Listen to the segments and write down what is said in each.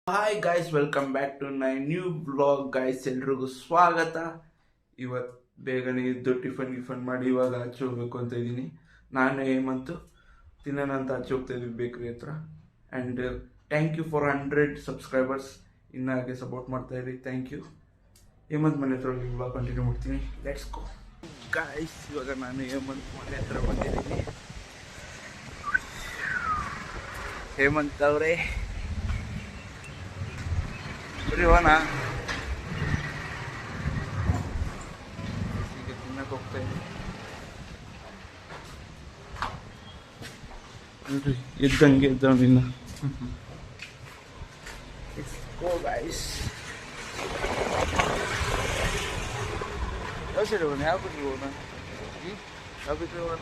Hi guys, welcome back to my new blog guys. ಎಲ್ರಿಗೂ ಸ್ವಾಗತ. ಇವತ್ತು ಬೇಗನೆ ಇದ್ದು ಟಿಫನ್ ಮಾಡಿ ಇವಾಗ ಆಚೆ ಹೋಗ್ಬೇಕು ಅಂತ ಇದ್ದೀನಿ. ನಾನು ಹೇಮಂತು ತಿನ್ನೋಣ ಅಂತ ಆಚೆ ಹೋಗ್ತಾ ಇದ್ವಿ ಬೇಕ್ರಿ ಹತ್ರ. And thank you for 100 subscribers. ಇನ್ನು ಹಾಗೆ ಸಪೋರ್ಟ್ ಮಾಡ್ತಾ ಇರಿ. Thank you. ಹೇಮಂತ್ ಮನೆ ಹತ್ರ ಹೋಗಿ ಇವಾಗ ಕಂಟಿನ್ಯೂ ಮಾಡ್ತೀನಿ. Let's go guys. ಇವಾಗ ನಾನು ಹೇಮಂತ್ ಮನೆ ಹತ್ರ ಬಂದಿದ್ದೀನಿ. ಹೇಮಂತ್ ಅವರೇ ಬರೀವನಾ ಈಗ ತಿನ್ನಕ್ಕೆ ಹೋಗ್ತಾ ಇದ್ದೀನಿ. ನೋಡ್ರಿ ಎದ್ದಂಗೆ ಎದ್ದವನಿನ್ನ. Go guys. ಯಾವ ಸೈಡ್ ಹೋಗೋಣ? ಯಾವ ಬಿಟ್ರಿ ಹೋಗೋಣ? ಯಾವ ಬಿಟ್ರಿ ಹೋಗೋಣ?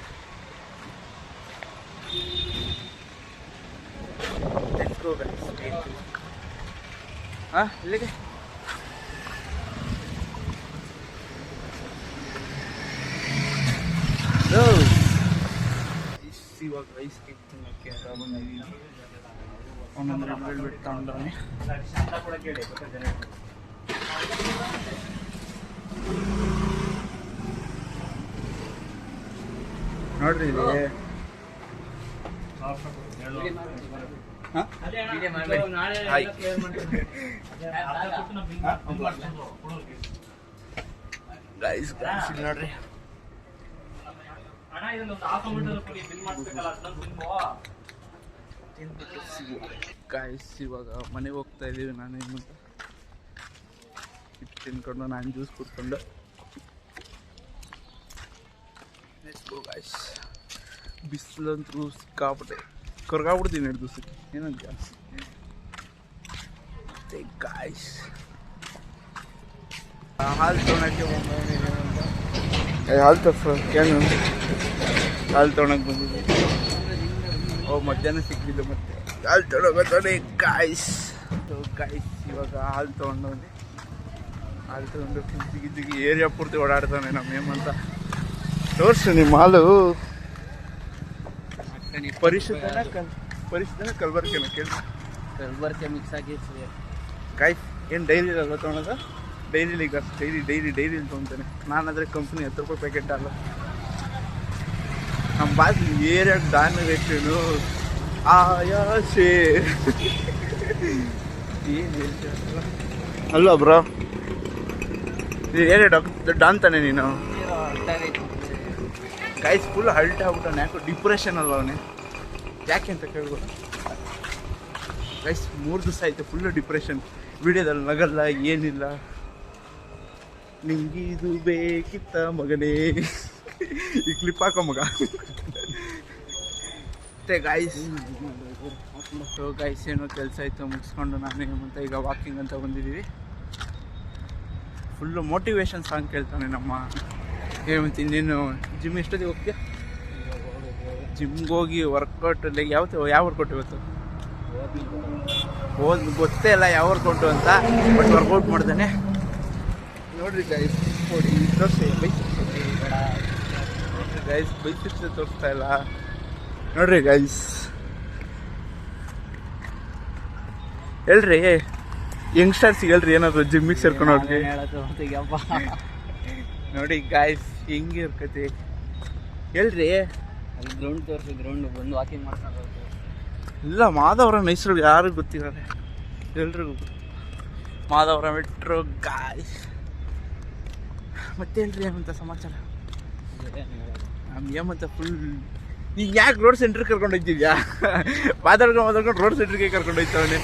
Let's go guys. ಇಲ್ಲಿಗೆ ಇವಾಗ ರೈಸ್ ಕೇಕ್ ತಿನ್ನಕ್ಕೆ ಬಂದಿದ್ದೀನಿ. ಒಂದೊಂದು ರೆಡ್ ವೆಲ್ವೆಟ್ ತಗೊಂಡವನೆ. ನೋಡ್ರಿ ಇದೆ. ಗೈಸ್ ನೋಡ್ರಿ ಗೈಸ್, ಇವಾಗ ಮನೆಗೆ ಹೋಗ್ತಾ ಇದೀವಿ. ನಾನು ಇಟ್ಟು ತಿನ್ಕೊಂಡು ನಾನು ಜ್ಯೂಸ್ ಕುಡ್ಕೊಂಡು ಗೈಸ್. ಬಿಸಿಲಂತೂ ಸಿಕ್ಕಾಬಿಟ್ಟೆ ಕೊರ್ಗಾಬಿಡ್ತೀನಿ 2 ದಿವಸಕ್ಕೆ. ಏನಂತ ಗಾಯ್ಸ್ ಹಾಲು ತೊಗೊಳಕ್ಕೆ ಹಾಲು ಏನು ಹಾಲು ತೊಗೊಳಕ್ಕೆ ಬಂದಿದ್ದೆ. ಮಧ್ಯಾಹ್ನ ಸಿಕ್ಕಿದ್ದು ಮತ್ತೆ ಹಾಲು ತೊಗೊಳಕ್ಕೆ ಗಾಯ್ಸ್. ಇವಾಗ ಹಾಲು ತೊಗೊಂಡವನೆ. ಹಾಲು ತೊಗೊಂಡು ಗಿಜ್ಜಿಗೆ ಏರಿಯಾ ಪೂರ್ತಿ ಓಡಾಡ್ತಾನೆ ನಮ್ಮ ಹೇಮಂತ. ತೋರಿಸು ನಿಮ್ಮ ಹಾಲು. ಪರಿಶುದ್ಧನ ಕಲ್ಬರ್ಕೆನ ಕೇಳಿ. ಕಲ್ಬರ್ಕೆ ಮಿಕ್ಸ್ ಆಗಿ ಗಾಯ್ಸ್. ಏನು ಡೈರಿ ಅಲ್ಲ ತೊಗೊಳೋದು? ಡೈರಿಲಿ ಈಗ ಡೈರಿಲಿ ತೊಗೊತಾನೆ. ನಾನಾದರೆ ಕಂಪ್ನಿ 10 ರೂಪಾಯಿ ಪ್ಯಾಕೆಟ್ ಅಲ್ಲ. ನಮ್ಮ ಬಾಸ್ ಏರಿಯಾಗ ದಾನ ರೇಟೇನು ಆಯಾಸೆ ಏನು ಹೇಳ್ತೀರ ಅಲ್ವಾ ಬ್ರೋ? ಏರಿಯಾ ಡಾನ್ ತಾನೆ ನೀನು? ಗೈಸ್ ಫುಲ್ ಹಲ್ಟ್ ಆಗ್ಬಿಟ್ಟಾನೆ. ಯಾಕೋ ಡಿಪ್ರೆಷನ್ ಅಲ್ವ ಅವನೇ? ಯಾಕೆ ಅಂತ ಕೇಳ್ಬೋದು ಗೈಸ್. 3 ದಿವಸ ಆಯಿತು ಫುಲ್ಲು ಡಿಪ್ರೆಷನ್. ವಿಡಿಯೋದಲ್ಲಿ ನಗಲ್ಲ ಏನಿಲ್ಲ. ನಿಂಗಿದು ಬೇಕಿತ್ತ ಮಗನೇ? ಈ ಕ್ಲಿಪ್ ಹಾಕೋ ಮಗ. ಮತ್ತೆ ಗಾಯ್ಸ್ ಏನೋ ಕೆಲಸ ಇತ್ತು ಮುಗಿಸ್ಕೊಂಡು ನಾನು ಮತ್ತು ಈಗ ವಾಕಿಂಗ್ ಅಂತ ಬಂದಿದ್ದೀವಿ. ಫುಲ್ಲು ಮೋಟಿವೇಶನ್ ಸಾಂಗ್ ಕೇಳ್ತಾನೆ ನಮ್ಮ ಹೇಮಂತ್. ಇನ್ನೇನು ಜಿಮ್ ಎಷ್ಟೊತ್ತಿಗೆ ಹೋಗ್ತೀಯ? ಜಿಮ್ಗೆ ಹೋಗಿ ವರ್ಕೌಟ್ ಯಾವ ವರ್ಕೌಟ್ ಇವತ್ತು ಗೊತ್ತೇ ಇಲ್ಲ ಯಾವ ವರ್ಕೌಟು ಅಂತ. ಬಟ್ ವರ್ಕೌಟ್ ಮಾಡ್ತಾನೆ ನೋಡ್ರಿ ಗೈಸ್. ನೋಡಿ ತೋರಿಸಿ ಗೈಸ್. ಬೈಸಿಪ್ಸ್ ತೋರಿಸ್ತಾ ಇಲ್ಲ ನೋಡ್ರಿ ಗೈಸ್. ಹೇಳ್ರಿ ಯಂಗ್ಸ್ಟರ್ಸಿಗೆ ಹೇಳ್ರಿ ಏನಾದ್ರು ಜಿಮ್ಮಿಗೆ ಸೇರ್ಕೊಂಡು ನೋಡ್ರಿ. ನೋಡಿ ಗಾಯ್ಸ್ ಹೆಂಗೆ ಇರ್ಕತಿ ಹೇಳ್ರಿ. ಗ್ರೌಂಡ್ ತೋರಿಸಿ, ಗ್ರೌಂಡ್ ಬಂದು ವಾಕಿಂಗ್ ಮಾಡ್ಕೊಂಡು ಇಲ್ಲ. ಮಾಧವರ ಹೆಸರು ಯಾರಿಗೂ ಗೊತ್ತಿದ್ದಾರೆ? ಎಲ್ರಿಗೂ ಮಾಧವರ ಮೆಟ್ರೋ ಗಾಯ್ಸ್. ಮತ್ತೆ ಹೇಳ್ರಿ ಏನಂತ ಸಮಾಚಾರ? ಏಮಂತ ಫುಲ್ ಈಗ ಯಾಕೆ ರೋಡ್ ಸೆಂಟ್ರಿಗೆ ಕರ್ಕೊಂಡು ಹೋಗ್ತಿದ್ಯಾ? ಮಾತಾಡ್ಕೊಂಡು ರೋಡ್ ಸೆಂಟ್ರಿಗೆ ಕರ್ಕೊಂಡು ಹೋಗ್ತಾವನೆ.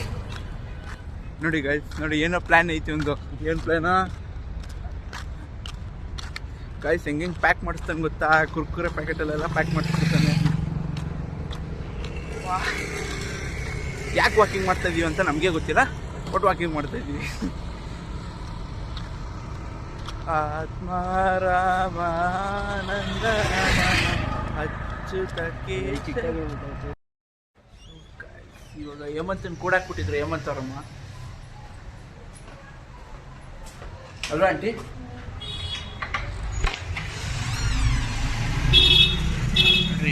ನೋಡಿ ಗಾಯ್ಸ್, ನೋಡಿ ಏನೋ ಪ್ಲ್ಯಾನ್ ಐತಿ ಒಂದು. ಏನು ಪ್ಲ್ಯಾನಾ ಗಾಯ್ಸ್? ಹೆಂಗೆ ಪ್ಯಾಕ್ ಮಾಡಿಸ್ತಾನೆ ಗೊತ್ತಾ? ಕುರ್ಕುರೆ ಪ್ಯಾಕೆಟಲ್ಲೆಲ್ಲ ಪ್ಯಾಕ್ ಮಾಡಿಸ್ತಾನೆ. ಯಾಕೆ ವಾಕಿಂಗ್ ಮಾಡ್ತಾ ಇದೀವಿ ಅಂತ ನಮಗೆ ಗೊತ್ತಿಲ್ಲ, ಬಟ್ ವಾಕಿಂಗ್ ಮಾಡ್ತಾ ಇದ್ದೀವಿ. ಆತ್ಮಾರಾಮಾನಂದ ಅಚ್ಚುತಕ್ಕೆ. ಇವಾಗ ಹೇಮಂತನ ಕೂಡಾಕ್ಬಿಟ್ಟಿದ್ರು ಹೇಮಂತ್ ಅವರಮ್ಮ ಅಲ್ವಾ ಆಂಟಿ?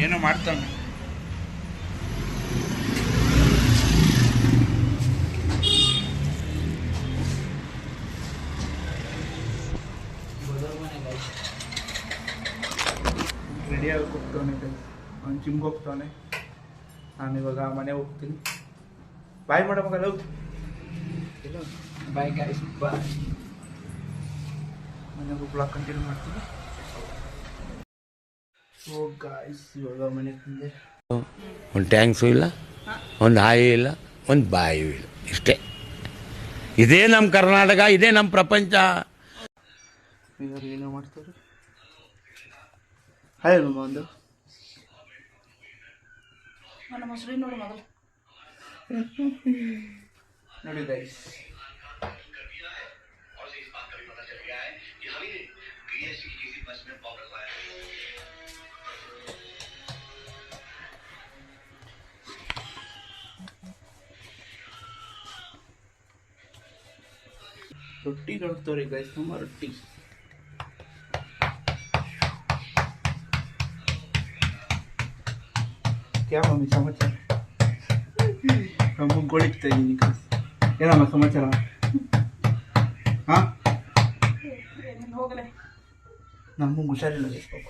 ಏನೋ ಮಾಡ್ತಾನೆ. ರೆಡಿಯಾಗಿ ಹೋಗ್ತಾನೆ ಗೈಸ್. ಅವ್ನು ಜಿಮ್ಗೆ ಹೋಗ್ತಾನೆ, ನಾನು ಇವಾಗ ಮನೆ ಹೋಗ್ತೀನಿ. ಬಾಯ್ ಮಾಡಮಗಲ್ಲ. ಬಾಯ್ ಗೈಸ್, ಬಾಯ್. ಮನೆಗೆ ಬ್ಲಾಗ್ ಕಂಟಿನ್ಯೂ ಮಾಡ್ತೀನಿ. ಸೊ ಗಾಯ್ಸ್, ಇವಾಗ ಮನೆಗೆ ಬಂದೆ. ಒಂದು ಟ್ಯಾಂಕ್ಸು ಇಲ್ಲ, ಒಂದು ಹಾಯಿ ಇಲ್ಲ, ಒಂದು ಬಾಯಿಯೂ ಇಲ್ಲ. ಇಷ್ಟೇ. ಇದೇ ನಮ್ಮ ಕರ್ನಾಟಕ, ಇದೇ ನಮ್ಮ ಪ್ರಪಂಚ. ಇವರು ಏನೋ ಮಾಡ್ತಾರೆ. ಹಾಯ್ ಮಮ್ಮ ಒಂದು ನೋಡಿ ಗೈಸ್. ರೊಟ್ಟಿ ನೋಡ್ತವ್ರಿ ಗೈಸ್, ನಮ್ಮ ರೊಟ್ಟಿ. क्या मम्मी समाचार? हम गोळीता इದ್ದೀನಿ ಗೈಸ್. ಏನಮ್ಮ ಸಮಾಚಾರ? ಹಾಂ, ನಮ್ಗೆ ಹುಷಾರಿಲ್ಲ ಗೈಸ್ ಪಾಪ.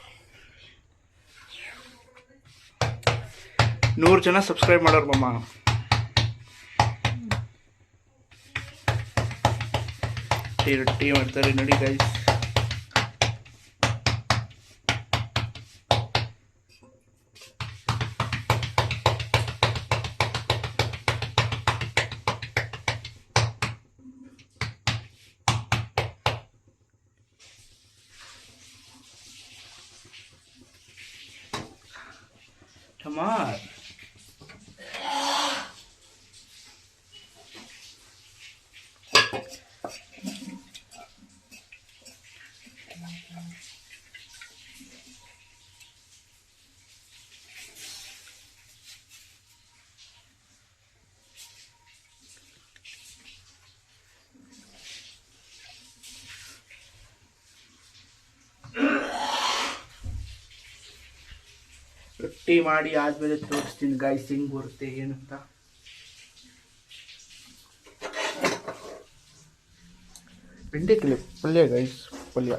100 ಜನ ಸಬ್ಸ್ಕ್ರೈಬ್ ಮಾಡೋರು ಮಮ್ಮ. ರೊಟ್ಟಿ ಮಾಡ್ತಾರೆ ನೋಡಿ ಗೈಸ್. Come on. ರೊಟ್ಟಿ ಮಾಡಿ ಆದ್ಮೇಲೆ ತೋರಿಸ್ತೀನಿ ಗೈಸ್ ಹೆಂಗ್ ಬರುತ್ತೆ ಏನಂತ. ಬೆಂಡೆಕಾಯಿ ಪಲ್ಯ ಗೈಸ್, ಪಲ್ಯ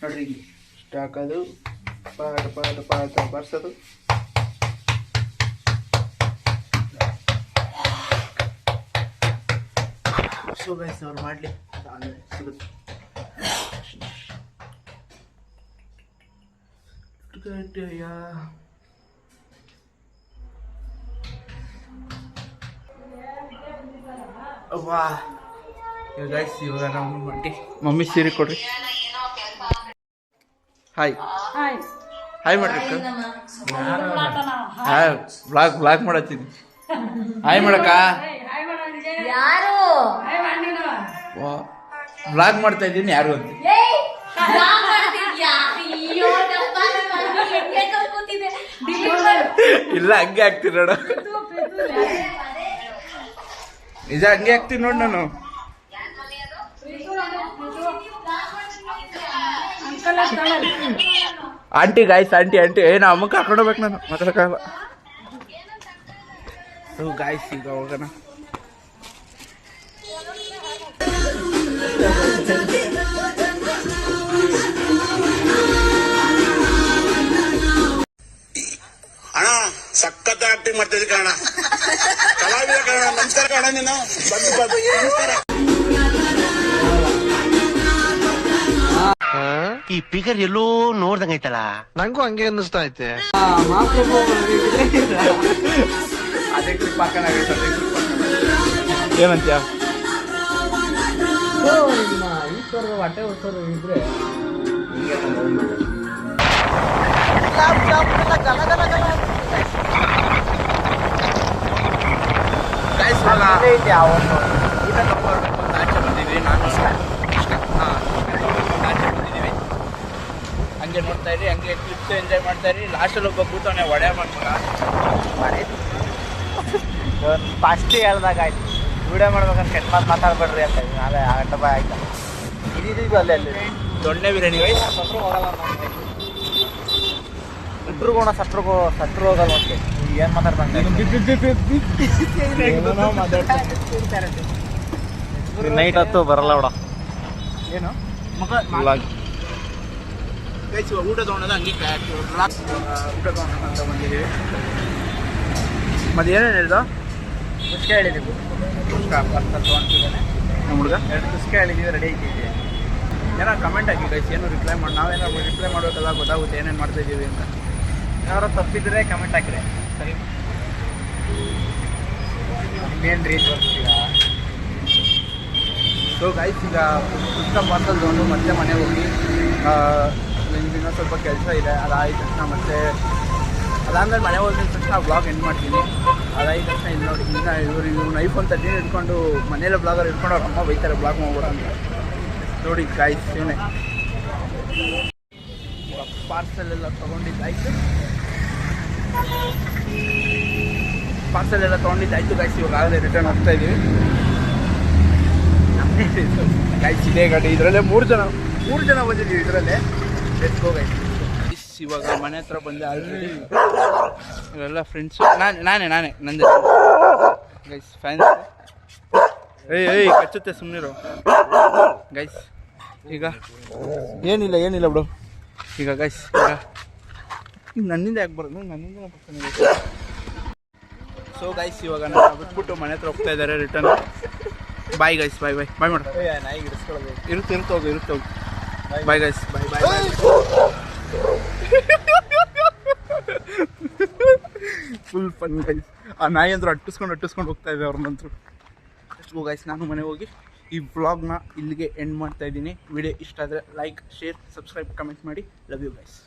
ನೋಡ್ರಿ. ಇಷ್ಟ ಹಾಕೋದು, ಪಾಟ ಪಾಟ ಪಾಟ ಬರ್ಸೋದು. ಸೊ ಗೈಸ್ ಅವ್ರು ಮಾಡಲಿ, ಅದಾದ್ಮೇಲೆ ಸಿಗುತ್ತೆ. ವಾ ಗೈಸ್, ಇವಾಗ ನಾವು ಮಮ್ಮಿ ಸೀರೆ ಕೊಡ್ರಿ. ಹಾಯ್ ಹಾಯ್ ಮಾಡ್ರಿ. ಹಾಯ್, ಬ್ಲಾಗ್ ಮಾಡತ್ತೀನಿ. ಹಾಯ್ ಮಾಡಕ್ಕ. ಬ್ಲಾಗ್ ಮಾಡ್ತಾ ಇದ್ದೀನಿ. ಯಾರು ಅಂತ ಇಲ್ಲ, ಹಂಗೆ ಆಗ್ತೀನಿ ನೋಡು. ನಿಜ ಹಂಗೆ ಆಗ್ತೀನಿ ನೋಡು ನಾನು. ಆಂಟಿ ಗಾಯ್ಸ್, ಆಂಟಿ ಆಂಟಿ ಏನ ಅಮ್ಮಕ್ಕೆ ಹಾಕೊಂಡು ಹೋಗ್ಬೇಕು ನಾನು, ಮಾತಾಡಕ್ಕಾಗಲ್ಲ. ಗಾಯ್ಸ್ ಈಗ ಹೋಗೋಣ. ಅಣ್ಣ ಸಖತ್ ಆಕ್ಟಿಂಗ್ ಮಾಡ್ತಿದ್ದೆ ಕಣ, ಕಲಾವಿದ ಕಣ. ನಮಸ್ಕಾರ ಕಣ, ನೀನು ನಮಸ್ಕಾರ. ಈ ಪಿಗರ್ ಎಲ್ಲೋ ನೋಡ್ದಂಗೈತಲ್ಲ, ನಂಗೂ ಹಂಗೆ ಅನ್ನಿಸ್ತಾ ಐತೆ. ಅದೇ ಕ್ಲಿಪ್ ಹಾಕೋಣಾಗೈತೆ, ಅದೇ ಕ್ಲಿಪ್ ಏನಂತ್ಯ? ಹೊಟ್ಟೆ ಹೊಸರು ಇದ್ರೆ ಆಚೆ ಬಂದಿದ್ವಿ. ನಾನು ಆಚೆ ಬಂದಿದ್ದೀವಿ. ಹಂಗೆ ನೋಡ್ತಾ ಇರಿ, ಹಂಗೆ ಕ್ಲಿಪ್ಸ್ ಎಂಜಾಯ್ ಮಾಡ್ತಾ ಇರಿ. ಲಾಸ್ಟಲ್ಲಿ ಒಬ್ಬ ಕೂತವನೆ ಒಡೆ ಮಾಡ್ತಾರ. ಫಸ್ಟ್ ಹೇಳ್ದಾಗ ಆಯ್ತು, ವಿಡಿಯೋ ಮಾಡ್ಬೇಕಂತ ಕೆಟ್ಟ ಮಾತು ಮಾತಾಡ್ಬೇಡ್ರಿ ಅಂತ. ನಾಳೆ ಆಟ ಬಾಯ್ ಆಯ್ತಾ ಇದೀವಿ ಅಲ್ಲೇ ಅಲ್ಲಿ ದೊಣ್ಣೆ ಬಿರಿಯಾನಿ ವೈ ಸತ್ರು ಹೋಗಲ್ಲ. ಇಬ್ರು ಗುಣ ಸತ್ರು ಹೋಗಲ್ಲ ಅಂತೆ. ಏನು ಮಾತಾಡ್ಬಂಗೆ ನೈಟ್ ಹೊತ್ತು ಬರಲ್ಲ ಬಿಡ. ಏನು ವ್ಲಾಗ್ ಗೈಸ್ ಇವಾಗ ಊಟ ತೊಗೊಂಡೋದು ಹಂಗೆ ಊಟ ತೊಗೊಂಡು ಅಂತ ಬಂದಿದ್ದೀವಿ. ಮತ್ತೆ ಏನೇನು ಹೇಳ್ದ ಕುಸ್ಕೆ ಹೇಳಿದ್ದೀವಿ, ತೊಗೊಂಡಿದ್ದಾನೆ ನಮ್ಮ ಹುಡುಗ. 2 ಕುಸ್ಕೆ ಹೇಳಿದ್ದೀವಿ, ರೆಡಿ ಆಗಿದ್ದೀವಿ. ಏನೋ ಕಮೆಂಟ್ ಹಾಕಿ ಗೈಸ್, ಏನು ರಿಪ್ಲೈ ಮಾಡಿ ನಾವೇನಾದ್ರು ರಿಪ್ಲೈ ಮಾಡೋಕ್ಕಲ್ಲ, ಗೊತ್ತಾಗುತ್ತೆ ಏನೇನು ಮಾಡ್ತಾ ಇದ್ದೀವಿ ಅಂತ. ಯಾರೋ ತಪ್ಪಿದ್ರೆ ಕಮೆಂಟ್ ಹಾಕಿರಿ. ಸರಿ, ಇನ್ನೇನು ರೀ ತೋರಿಸ್ತೀರಾ? ಸೊ ಗೈಸ್ ಈಗ ಪುಸ್ತಕ ಪಾರ್ಸಲ್ ತೊಗೊಂಡು ಮತ್ತೆ ಮನೆಗೆ ಹೋಗಿ ಇನ್ನೂ ಸ್ವಲ್ಪ ಕೆಲಸ ಇದೆ, ಅದಾದ ತಕ್ಷಣ ಮತ್ತೆ ಅದಾದಮೇಲೆ ಮನೆ ಹೋಗಿದ ತಕ್ಷಣ ಬ್ಲಾಗ್ ಎಂಡ್ ಮಾಡ್ತೀನಿ. ಅದಾದ ತಕ್ಷಣ ಇಲ್ಲಿ ನೋಡಿ, ಇನ್ನು ಇವ್ನು ಐಫೋನ್ 13 ಇಟ್ಕೊಂಡು ಮನೇಲೆ ಬ್ಲಾಗರ್ ಇಟ್ಕೊಂಡು ಅವ್ರ ಅಮ್ಮ ಬೈತಾರೆ ಬ್ಲಾಗ್ ಮಾಡ್ಬೋಣ ಅಂತ. ನೋಡಿ ಗೈಸ್ ಇವನೇ ಪಾರ್ಸಲ್ ಎಲ್ಲ ತೊಗೊಂಡಿದ್ದಾಯ್ತು, ಪಾರ್ಸಲ್ ಎಲ್ಲ ತೊಗೊಂಡಿದ್ದಾಯ್ತು ಗೈಸ್. ಇವಾಗ ಆಗಲೇ ರಿಟರ್ನ್ ಹೋಗ್ತಾ ಇದ್ದೀವಿ. ಗೈಸ್ ಇದೇ ಗಾಡಿ, ಇದರಲ್ಲೇ ಮೂರು ಜನ ಬಂದಿದ್ದೀವಿ ಇದರಲ್ಲೇ. Let's go guys. ಇವಾಗ ಮನೆ ಹತ್ರ ಬಂದೆ ಆಲ್ರೆಡಿ. ಇವರೆಲ್ಲ ಫ್ರೆಂಡ್ಸು, ನಾನೇ ನಂದೇ ಗೈಸ್ ಫ್ಯಾನ್ಸ್. ಏಯ್ ಕಚ್ಚುತ್ತೆ ಸುಮ್ಮನಿರು ಗೈಸ್. ಈಗ ಏನಿಲ್ಲ ಬಿಡು. ಈಗ ಗೈಸ್ ಈಗ ನನ್ನಿಂದ ಯಾಕೆ ಬರೋದು, ನನ್ನಿಂದ ಬರ್ತಾನೆ. ಸೊ ಗೈಸ್ ಇವಾಗ ನಾನು ಬಿಟ್ಬಿಟ್ಟು ಮನೆ ಹತ್ರ ಹೋಗ್ತಾ ಇದ್ದಾರೆ ರಿಟರ್ನ್. ಬಾಯ್ ಗೈಸ್, ಬಾಯ್ ಮಾಡು. ನಾಯಿಗೆ ಇಡಿಸ್ಕೊಳ್ಳೋದು ಇರುತ್ತೆ ಹೋಗಿ. Bye guys, bye. Full fun guys. ಆ ನಾಯಿ ಅಂದ್ರು ಅಟ್ಟಿಸ್ಕೊಂಡು ಹೋಗ್ತಾ ಇದೆ ಅವ್ರನ್ನಂತರು. ಅಷ್ಟು ಗೈಸ್, ನಾನು ಮನೆ ಹೋಗಿ ಈ ವ್ಲಾಗ್ನ ಇಲ್ಲಿಗೆ ಎಂಡ್ ಮಾಡ್ತಾ ಇದ್ದೀನಿ. ವಿಡಿಯೋ ಇಷ್ಟ ಆದರೆ ಲೈಕ್, ಶೇರ್, ಸಬ್ಸ್ಕ್ರೈಬ್, ಕಮೆಂಟ್ ಮಾಡಿ. Love you guys.